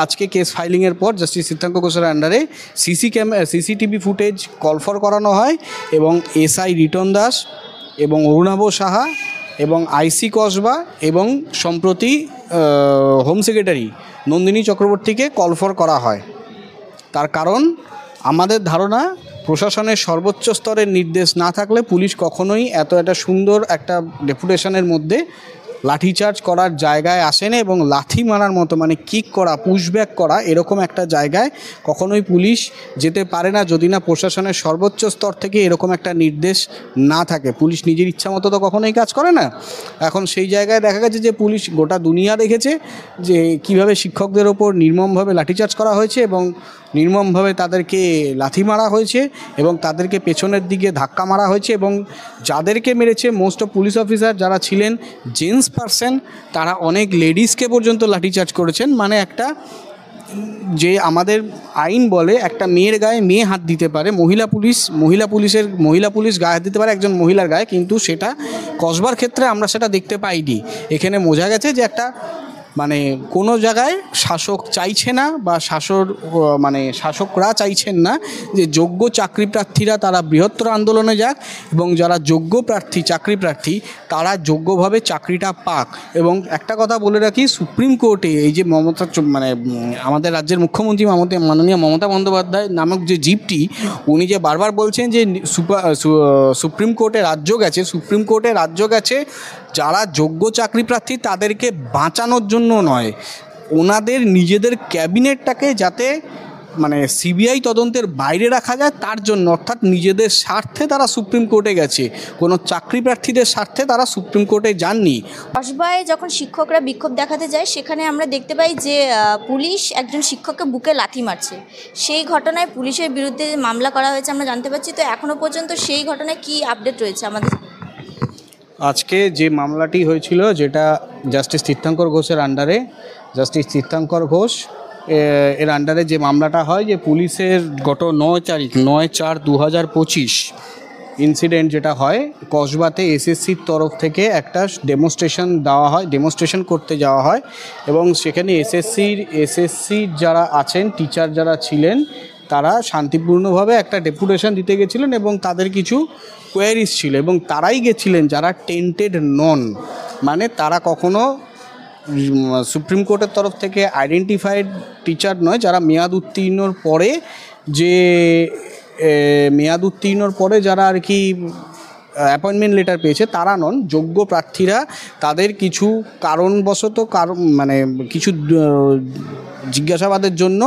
আজকে কেস ফাইলিংয়ের পর জাস্টিস সিদ্ধাঙ্ক ঘোষের আন্ডারে সিসিটিভি ফুটেজ কল ফর করানো হয় এবং এসআই রিটন দাস এবং অরুণাভ সাহা এবং আইসি কসবা এবং সম্প্রতি হোম সেক্রেটারি নন্দিনী চক্রবর্তীকে কল ফর করা হয়। তার কারণ আমাদের ধারণা প্রশাসনের সর্বোচ্চ স্তরের নির্দেশ না থাকলে পুলিশ কখনোই একটা সুন্দর একটা ডেপুটেশনের মধ্যে লাঠিচার্জ করার জায়গায় আসে না এবং লাথি মারার মতো মানে কিক করা পুশব্যাক করা এরকম একটা জায়গায় কখনোই পুলিশ যেতে পারে না যদি না প্রশাসনের সর্বোচ্চ স্তর থেকে এরকম একটা নির্দেশ না থাকে। পুলিশ নিজের ইচ্ছা মতো তো কখনোই কাজ করে না। এখন সেই জায়গায় দেখা গেছে যে পুলিশ গোটা দুনিয়া দেখেছে যে কিভাবে শিক্ষকদের ওপর নির্মমভাবে লাঠিচার্জ করা হয়েছে এবং নির্মমভাবে তাদেরকে লাথি মারা হয়েছে এবং তাদেরকে পেছনের দিকে ধাক্কা মারা হয়েছে এবং যাদেরকে মেরেছে মোস্ট অফ পুলিশ অফিসার যারা ছিলেন জেন্টস পারসন তারা অনেক লেডিসকে পর্যন্ত লাঠিচার্জ করেছেন। মানে একটা যে আমাদের আইন বলে একটা মেয়ের গায়ে মেয়ে হাত দিতে পারে, মহিলা পুলিশ গায়ে হাত দিতে পারে একজন মহিলার গায়ে, কিন্তু সেটা কসবার ক্ষেত্রে আমরা সেটা দেখতে পাইনি। এখানে বোঝা গেছে যে একটা মানে কোনো জায়গায় শাসক চাইছে না বা শাসকরা চাইছেন না যে যোগ্য চাকরি প্রার্থীরা তারা বৃহত্তর আন্দোলনে যাক এবং যারা যোগ্য চাকরি প্রার্থী তারা যোগ্যভাবে চাকরিটা পাক। এবং একটা কথা বলে রাখি, সুপ্রিম কোর্টে এই যে আমাদের রাজ্যের মুখ্যমন্ত্রী মাননীয় মমতা বন্দ্যোপাধ্যায় নামক যে জীবটি উনি যে বারবার বলছেন যে সুপ্রিম কোর্টে রাজ্য গেছে যারা যোগ্য চাকরি প্রার্থী তাদেরকে বাঁচানোর জন্য নয়, ওনাদের নিজেদের ক্যাবিনেটটাকে যাতে সিবিআই তদন্তের বাইরে রাখা যায় তার জন্য, অর্থাৎ নিজেদের স্বার্থে তারা সুপ্রিম কোর্টে গেছে, কোনো চাকরি প্রার্থীদের স্বার্থে তারা সুপ্রিম কোর্টে যাননি। কসবায় যখন শিক্ষকরা বিক্ষোভ দেখাতে যায় সেখানে আমরা দেখতে পাই যে পুলিশ একজন শিক্ষককে বুকে লাথি মারছে। সেই ঘটনায় পুলিশের বিরুদ্ধে মামলা করা হয়েছে আমরা জানতে পারছি। তো এখনও পর্যন্ত সেই ঘটনায় কি আপডেট রয়েছে আমাদের? আজকে যে মামলাটি হয়েছিল যেটা জাস্টিস তীর্থঙ্কর ঘোষের আন্ডারে, জাস্টিস তীর্থঙ্কর ঘোষ এর আন্ডারে যে মামলাটা হয় যে পুলিশের গত 9/4/2025 ইনসিডেন্ট যেটা হয় কসবাতে এসএসসির তরফ থেকে একটা ডেমনস্ট্রেশন করতে যাওয়া হয় এবং সেখানে এসএসসির যারা আছেন টিচার যারা ছিলেন তারা শান্তিপূর্ণভাবে একটা ডেপুটেশন দিতে গেছিলেন এবং তাদের কিছু কোয়ারিজ ছিল এবং তারাই গেছিলেন যারা টেন্টেড নন, মানে তারা কখনো সুপ্রিম কোর্টের তরফ থেকে আইডেন্টিফাইড টিচার নয়, যারা মেয়াদ উত্তীর্ণর পরে যারা আর কি অ্যাপয়েন্টমেন্ট লেটার পেয়েছে তারা নন। যোগ্য প্রার্থীরা তাদের কিছু কারণবশত কিছু জিজ্ঞাসাবাদের জন্য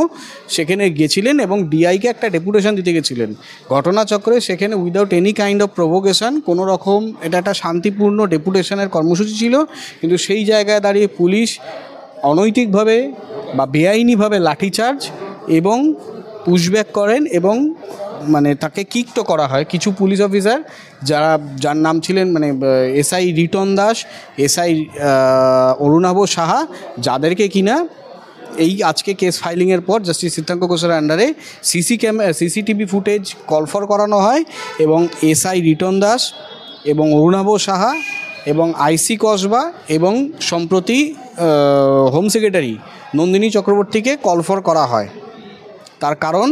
সেখানে গেছিলেন এবং ডিআইকে একটা ডেপুটেশন দিতে গেছিলেন। ঘটনাচক্রে সেখানে without any kind of provocation কোনো রকম এটা একটা শান্তিপূর্ণ ডেপুটেশনের কর্মসূচি ছিল, কিন্তু সেই জায়গায় দাঁড়িয়ে পুলিশ অনৈতিকভাবে বা বেআইনিভাবে লাঠিচার্জ এবং পুশব্যাক করেন এবং তাকে কিকটো করা হয়। কিছু পুলিশ অফিসার যার নাম ছিলেন এসআই রিটন দাস, এসআই অরুণাভ সাহা, যাদেরকে কিনা এই আজকে কেস ফাইলিংয়ের পর জাস্টিস সিদ্ধাঙ্ক ঘোষের আন্ডারে সিসিটিভি ফুটেজ কল ফর করানো হয় এবং এসআই রিটন দাস এবং অরুণাভ সাহা এবং আইসি কসবা এবং সম্প্রতি হোম সেক্রেটারি নন্দিনী চক্রবর্তীকে কল ফর করা হয়। তার কারণ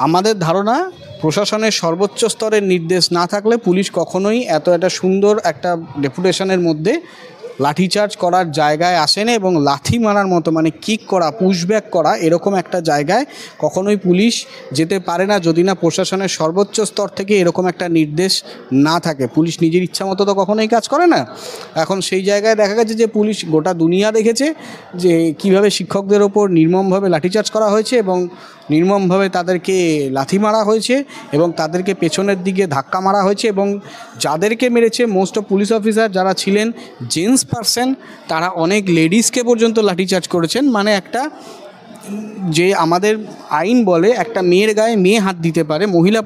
আমাদের ধারণা প্রশাসনের সর্বোচ্চ স্তরের নির্দেশ না থাকলে পুলিশ কখনোই একটা সুন্দর একটা ডেপুটেশনের মধ্যে লাঠিচার্জ করার জায়গায় আসে না এবং লাথি মারার মতো মানে কিক করা পুশব্যাক করা এরকম একটা জায়গায় কখনোই পুলিশ যেতে পারে না যদি না প্রশাসনের সর্বোচ্চ স্তর থেকে এরকম একটা নির্দেশ না থাকে। পুলিশ নিজের ইচ্ছা মতো তো কখনোই কাজ করে না। এখন সেই জায়গায় দেখা গেছে যে পুলিশ গোটা দুনিয়া দেখেছে যে কিভাবে শিক্ষকদের ওপর নির্মমভাবে লাঠিচার্জ করা হয়েছে এবং নির্মমভাবে তাদেরকে লাথি মারা হয়েছে এবং তাদেরকে পেছনের দিকে ধাক্কা মারা হয়েছে এবং যাদেরকে মেরেছে মোস্ট অফ পুলিশ অফিসার যারা ছিলেন জেন্টস পারসন তারা অনেক লেডিসকে পর্যন্ত লাঠিচার্জ করেছেন। মানে একটা যে আমাদের আইন বলে একটা মেয়ের গায়ে মেয়ে হাত দিতে পারে, মহিলা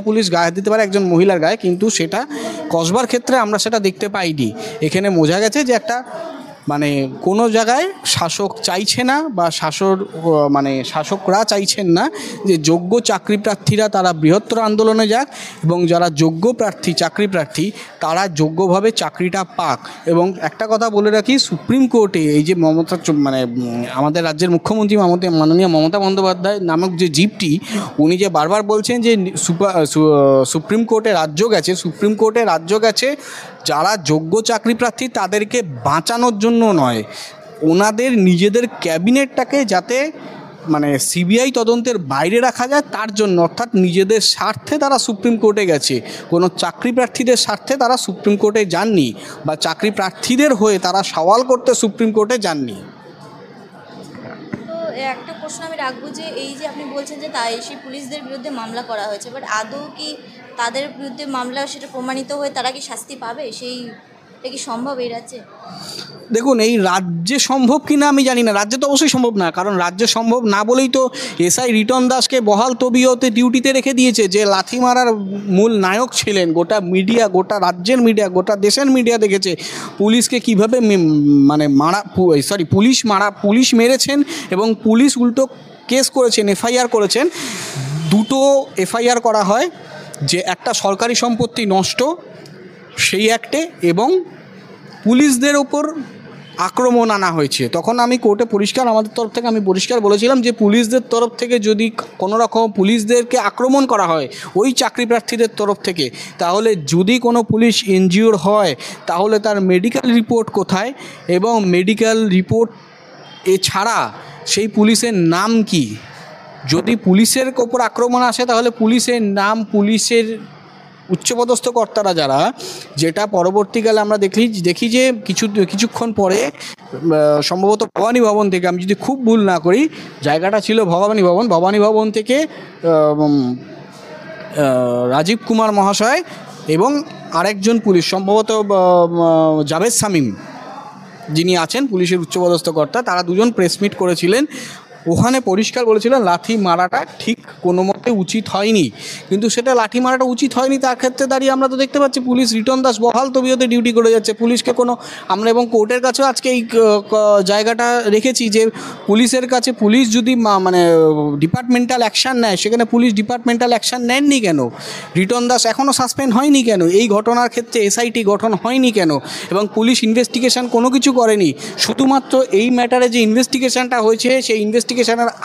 পুলিশ গায়ে হাত দিতে পারে একজন মহিলার গায়ে, কিন্তু সেটা কসবার ক্ষেত্রে আমরা সেটা দেখতে পাইনি। এখানে বোঝা গেছে যে একটা মানে কোনো জায়গায় শাসক চাইছে না বা শাসকরা চাইছেন না যে যোগ্য চাকরি প্রার্থীরা তারা বৃহত্তর আন্দোলনে যাক এবং যারা যোগ্য চাকরি প্রার্থী তারা যোগ্যভাবে চাকরিটা পাক। এবং একটা কথা বলে রাখি, সুপ্রিম কোর্টে এই যে আমাদের রাজ্যের মুখ্যমন্ত্রী মাননীয় মমতা বন্দ্যোপাধ্যায় নামক যে জীবটি, উনি যে বারবার বলছেন যে সুপ্রিম কোর্টে রাজ্য গেছে যারা যোগ্য চাকরি প্রার্থী তাদেরকে বাঁচানোর জন্য নয়, ওনাদের নিজেদের ক্যাবিনেটটাকে যাতে সিবিআই তদন্তের বাইরে রাখা যায় তার জন্য, অর্থাৎ নিজেদের স্বার্থে তারা সুপ্রিম কোর্টে গেছে, কোনো চাকরি প্রার্থীদের স্বার্থে তারা সুপ্রিম কোর্টে যাননি বা চাকরি প্রার্থীদের হয়ে তারা সওয়াল করতে সুপ্রিম কোর্টে যাননি। তো একটা প্রশ্ন আমি রাখবো যে এই যে আপনি বলছেন যে সেই পুলিশদের বিরুদ্ধে মামলা করা হয়েছে, বাট আদৌ কি তাদের বিরুদ্ধে মামলা সেটা প্রমাণিত হয়ে তারা কি শাস্তি পাবে? এটা কি সম্ভব এই রাজ্যে? দেখুন, এই রাজ্যে সম্ভব কি না আমি জানি না, রাজ্যে তো অবশ্যই সম্ভব না, কারণ রাজ্যে সম্ভব না বলেই তো এসআই রিটন দাসকে বহাল তবিয়তে ডিউটিতে রেখে দিয়েছে, যে লাথি মারার মূল নায়ক ছিলেন। গোটা মিডিয়া, গোটা রাজ্যের মিডিয়া, গোটা দেশের মিডিয়া দেখেছে পুলিশকে কীভাবে পুলিশ মেরেছেন এবং পুলিশ উল্টো কেস করেছেন, এফআইআর করেছেন। দুটো এফআইআর করা হয়, যে একটা সরকারি সম্পত্তি নষ্ট সেই অ্যাক্টে এবং পুলিশদের ওপর আক্রমণ আনা হয়েছে। তখন আমি কোর্টে আমাদের তরফ থেকে আমি পরিষ্কার বলেছিলাম যে পুলিশদের তরফ থেকে যদি কোনো রকম পুলিশদেরকে আক্রমণ করা হয় ওই চাকরি প্রার্থীদের তরফ থেকে, তাহলে যদি কোনো পুলিশ ইনজিওর হয় তাহলে তার মেডিকেল রিপোর্ট কোথায়, এবং মেডিকেল রিপোর্ট এছাড়া সেই পুলিশের নাম কি। যদি পুলিশের ওপর আক্রমণ আসে তাহলে পুলিশের নাম, পুলিশের উচ্চপদস্থ কর্তারা যারা, যেটা পরবর্তীকালে আমরা দেখি যে কিছুক্ষণ পরে সম্ভবত ভবানী ভবন থেকে, আমি যদি খুব ভুল না করি জায়গাটা ছিল ভবানী ভবন থেকে রাজীব কুমার মহাশয় এবং আরেকজন পুলিশ, সম্ভবত জাভেদ শামীম যিনি আছেন পুলিশের উচ্চপদস্থ কর্তা, তারা দুজন প্রেস মিট করেছিলেন। ওখানে পরিষ্কার বলেছিলেন লাথি মারাটা ঠিক কোনো মতে উচিত হয়নি, কিন্তু সেটা লাঠি মারাটা উচিত হয়নি তার ক্ষেত্রে দাঁড়িয়ে আমরা তো দেখতে পাচ্ছি পুলিশ রিটন দাস বহাল তবিয়তে ডিউটি করে যাচ্ছে। পুলিশকে আমরা এবং কোর্টের কাছেও আজকে এই জায়গাটা রেখেছি যে পুলিশের কাছে, পুলিশ যদি ডিপার্টমেন্টাল অ্যাকশান নেয়, সেখানে পুলিশ ডিপার্টমেন্টাল অ্যাকশান নেননি কেন? রিটন দাস এখনও সাসপেন্ড হয়নি কেন? এই ঘটনার ক্ষেত্রে এসআইটি গঠন হয়নি কেন? এবং পুলিশ ইনভেস্টিগেশন কোনো কিছু করেনি। শুধুমাত্র এই ম্যাটারে যে ইনভেস্টিগেশনটা হয়েছে সেই ইনভেস্টিগেশনের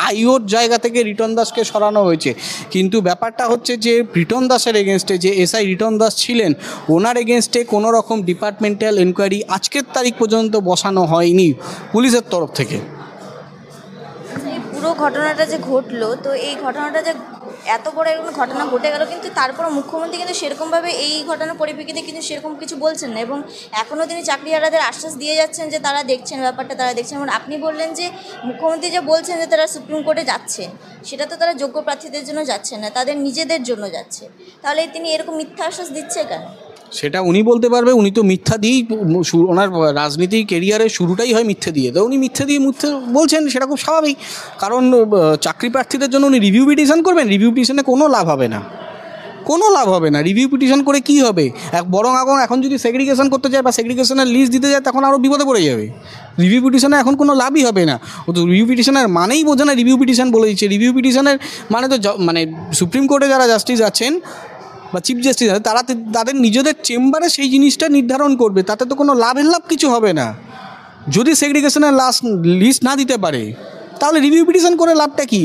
আইওর জায়গা থেকে রিটন দাসকে সরানো হয়েছে, কিন্তু ব্যাপারটা হচ্ছে যে রিটন দাসের এগেনস্টে, যে এসআই রিটন দাস ছিলেন, ওনার এগেনস্টে কোনো রকম ডিপার্টমেন্টাল এনকোয়ারি আজকের তারিখ পর্যন্ত বসানো হয়নি পুলিশের তরফ থেকে। এই পুরো ঘটনাটা যে ঘটলো, তো এই ঘটনাটা যে এত বড় এরকম ঘটনা ঘটে গেল, কিন্তু তারপর মুখ্যমন্ত্রী কিন্তু সেরকমভাবে এই ঘটনার পরিপ্রেক্ষিতে কিন্তু সেরকম কিছু বলছেন না, এবং এখনও তিনি চাকরিহারাদের আশ্বাস দিয়ে যাচ্ছেন যে তারা দেখছেন ব্যাপারটা, তারা দেখছেন। এবং আপনি বললেন যে মুখ্যমন্ত্রী যে বলছেন যে তারা সুপ্রিম কোর্টে যাচ্ছেন, সেটা তো তারা যোগ্য প্রার্থীদের জন্য যাচ্ছেন না, তাদের নিজেদের জন্য যাচ্ছে। তাহলে তিনি এরকম মিথ্যা আশ্বাস দিচ্ছে কেন? সেটা উনি বলতে পারবে। উনি তো মিথ্যা দিয়েই, ওনার রাজনীতি কেরিয়ারের শুরুটাই হয় মিথ্যে দিয়ে, তো উনি মিথ্যে বলছেন, সেটা খুব স্বাভাবিক। কারণ চাকরি প্রার্থীদের জন্য উনি রিভিউ পিটিশন করবেন, রিভিউ পিটিশনে কোনো লাভ হবে না, রিভিউ পিটিশন করে কি হবে? বরং এখন যদি সেগ্রিগেশন করতে যায় বা সেগ্রিগেশনের লিস্ট দিতে যায় তখন আরও বিপদে পড়ে যাবে। রিভিউ পিটিশনে এখন কোনো লাভই হবে না। ও তো রিভিউ পিটিশনের মানেই বোঝে না রিভিউ পিটিশন বলে দিচ্ছে। রিভিউ পিটিশনের মানে তো সুপ্রিম কোর্টে যারা জাস্টিস আছেন বা চিফ জাস্টিস আছে, তাদের নিজেদের চেম্বারে সেই জিনিসটা নির্ধারণ করবে, তাতে তো কোনো লাভ কিছু হবে না। যদি সেগ্রিগেশনের লিস্ট না দিতে পারে তাহলে রিভিউ পিটিশন করে লাভটা কি?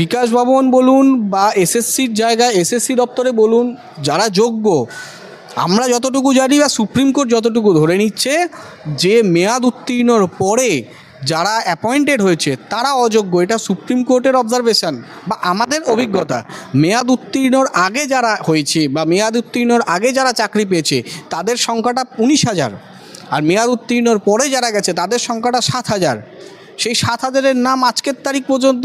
বিকাশ ভবন বলুন বা এসএসসির জায়গায়, এসএসসি দপ্তরে বলুন, যারা যোগ্য, আমরা যতটুকু জানি বা সুপ্রিম কোর্ট যতটুকু ধরে নিচ্ছে যে মেয়াদ উত্তীর্ণর পরে যারা অ্যাপয়েন্টেড হয়েছে তারা অযোগ্য। এটা সুপ্রিম কোর্টের অবজারভেশন বা আমাদের অভিজ্ঞতা। মেয়াদ উত্তীর্ণর আগে যারা হয়েছে বা মেয়াদ উত্তীর্ণর আগে যারা চাকরি পেয়েছে তাদের সংখ্যাটা 19,000, আর মেয়াদ উত্তীর্ণর পরে যারা গেছে তাদের সংখ্যাটা 7,000। সেই 7,000-এর নাম আজকের তারিখ পর্যন্ত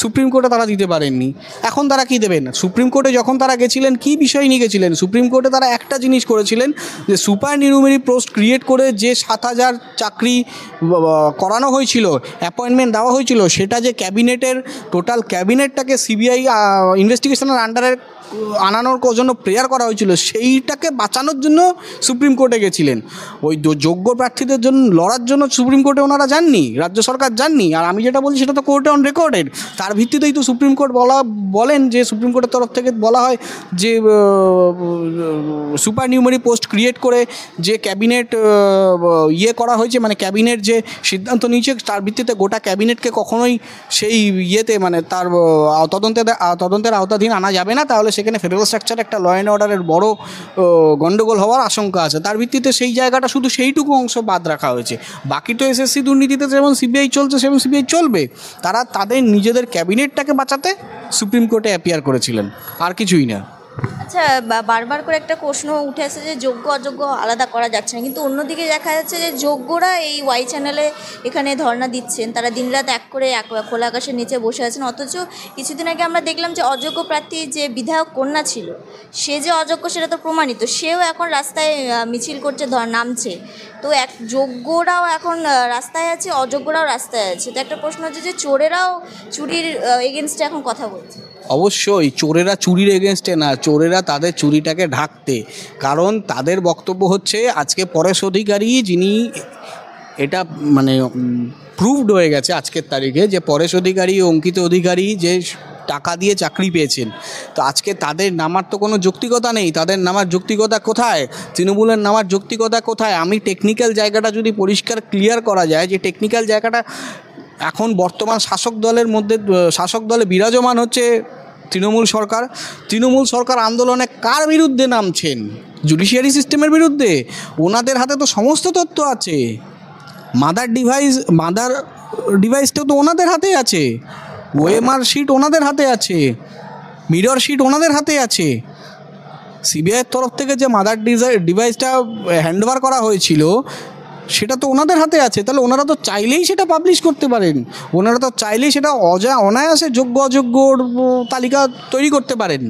সুপ্রিম কোর্টে তারা দিতে পারেননি। এখন তারা কি দেবেন? সুপ্রিম কোর্টে যখন তারা গেছিলেন কী বিষয় নিয়ে গেছিলেন? সুপ্রিম কোর্টে তারা একটা জিনিস করেছিলেন যে সুপার নিউমেরি পোস্ট ক্রিয়েট করে যে 7,000 চাকরি করানো হয়েছিল, অ্যাপয়েন্টমেন্ট দেওয়া হয়েছিল, সেটা যে ক্যাবিনেটের টোটাল ক্যাবিনেটটাকে সিবিআই ইনভেস্টিগেশনের আন্ডারে আনানোর জন্য প্রেয়ার করা হয়েছিল, সেইটাকে বাঁচানোর জন্য সুপ্রিম কোর্টে গেছিলেন। ওই যোগ্য প্রার্থীদের জন্য লড়ার জন্য সুপ্রিম কোর্টে ওনারা যাননি, রাজ্য সরকার যাননি। আর আমি যেটা বলছি সেটা তো কোর্টে অন রেকর্ডেড, তার ভিত্তিতেই তো সুপ্রিম কোর্ট বলেন যে সুপ্রিম কোর্টের তরফ থেকে বলা হয় যে সুপার নিউমেরি পোস্ট ক্রিয়েট করে যে ক্যাবিনেট করা হয়েছে, মানে ক্যাবিনেট যে সিদ্ধান্ত নিয়েছে তার ভিত্তিতে গোটা ক্যাবিনেটকে কখনোই সেই মানে তার তদন্তের আওতাধীন আনা যাবে না, তাহলে সেখানে ফেডারেল স্ট্রাকচারে একটা ল অ্যান্ড অর্ডারের বড় গণ্ডগোল হওয়ার আশঙ্কা আছে। তার ভিত্তিতে সেই জায়গাটা শুধু সেইটুকু অংশ বাদ রাখা হয়েছে। বাকি তো এসএসসি দুর্নীতিতে যেমন সিবিআই চলছে সেমন সিবিআই চলবে। তারা তাদের নিজেদের ক্যাবিনেটটাকে বাঁচাতে সুপ্রিম কোর্টে অ্যাপিয়ার করেছিলেন, আর কিছুই না। আচ্ছা, বারবার করে একটা প্রশ্ন উঠে আসে যে যোগ্য অযোগ্য আলাদা করা যাচ্ছে না, কিন্তু অন্যদিকে দেখা যাচ্ছে যে যোগ্যরা এই ওয়াই চ্যানেলে এখানে ধর্ণা দিচ্ছেন, তারা দিনরাত এক করে খোলা আকাশের নিচে বসে আছেন। অথচ কিছুদিন আগে আমরা দেখলাম যে অযোগ্য প্রার্থী যে বিধায়ক কন্যা ছিল, সে যে অযোগ্য সেটা তো প্রমাণিত, সেও এখন রাস্তায় মিছিল করছে, নামছে। তো যোগ্যরাও এখন রাস্তায় আছে, অযোগ্যরাও রাস্তায় আছে। তো একটা প্রশ্ন হচ্ছে যে চোরেরাও চুরির এগেনস্টে এখন কথা বলছে। অবশ্যই চোরেরা চুরির এগেনস্টে না, চোরেরা তাদের চুরিটাকে ঢাকতে। কারণ তাদের বক্তব্য হচ্ছে আজকে পরেশ অধিকারী, যিনি এটা মানে প্রুভড হয়ে গেছে আজকের তারিখে যে পরেশ অধিকারী ও অঙ্কিত অধিকারী যে টাকা দিয়ে চাকরি পেয়েছেন, তো আজকে তাদের নামার তো কোনো যৌক্তিকতা নেই। তাদের নামার যৌক্তিকতা কোথায়? তৃণমূলের নামার যৌক্তিকতা কোথায়? আমি টেকনিক্যাল জায়গাটা যদি পরিষ্কার ক্লিয়ার করা যায়, যে টেকনিক্যাল জায়গাটা এখন বর্তমান শাসক দলে বিরাজমান হচ্ছে তৃণমূল সরকার। তৃণমূল সরকার আন্দোলনে কার বিরুদ্ধে নামছেন? জুডিশিয়ারি সিস্টেমের বিরুদ্ধে। ওনাদের হাতে তো সমস্ত তথ্য আছে। মাদার ডিভাইসটাও তো ওনাদের হাতে আছে, ওএমআর শিট ওনাদের হাতে আছে, মিরর শিট ওনাদের হাতে আছে। সিবিআইয়ের তরফ থেকে যে মাদার ডিভাইসটা হ্যান্ডওভার করা হয়েছিল সেটা তো ওনাদের হাতে আছে। তাহলে ওনারা তো চাইলেই সেটা পাবলিশ করতে পারেন, ওনারা তো চাইলেই সেটা অনায়াসে যোগ্য অযোগ্যর তালিকা তৈরি করতে পারেন।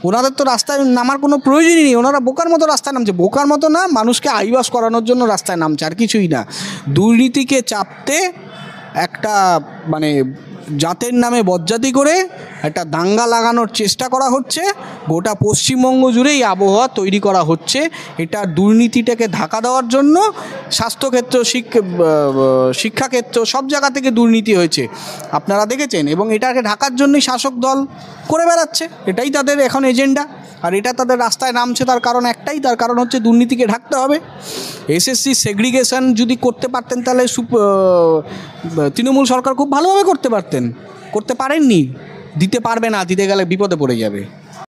ওনাদের তো রাস্তায় নামার কোনো প্রয়োজনই নেই। ওনারা বোকার মতো রাস্তায় নামছে, বোকার মতো না, মানুষকে আইওয়াশ করানোর জন্য রাস্তায় নামছে, আর কিছুই না। দুর্নীতিকে চাপতে একটা মানে জাতের নামে বজ্জাতি করে একটা দাঙ্গা লাগানোর চেষ্টা করা হচ্ছে। গোটা পশ্চিমবঙ্গ জুড়ে এই আবহাওয়া তৈরি করা হচ্ছে। এটা দুর্নীতিটাকে ধাকা দেওয়ার জন্য স্বাস্থ্যক্ষেত্র, শিক্ষাক্ষেত্র সব জায়গা থেকে দুর্নীতি হয়েছে, আপনারা দেখেছেন। এবং এটাকে ঢাকার জন্যই শাসক দল করে বেড়াচ্ছে, এটাই তাদের এখন এজেন্ডা। আর এটা তাদের রাস্তায় নামছে তার কারণ একটাই, তার কারণ হচ্ছে দুর্নীতিকে ঢাকতে হবে। এসএসসি সেগ্রিগেশন যদি করতে পারতেন তাহলে তৃণমূল সরকার খুব ভালোভাবে করতে পারতেন, করতে পারেননি, দিতে পারবে না, দিতে গেলে বিপদে পড়ে যাবে।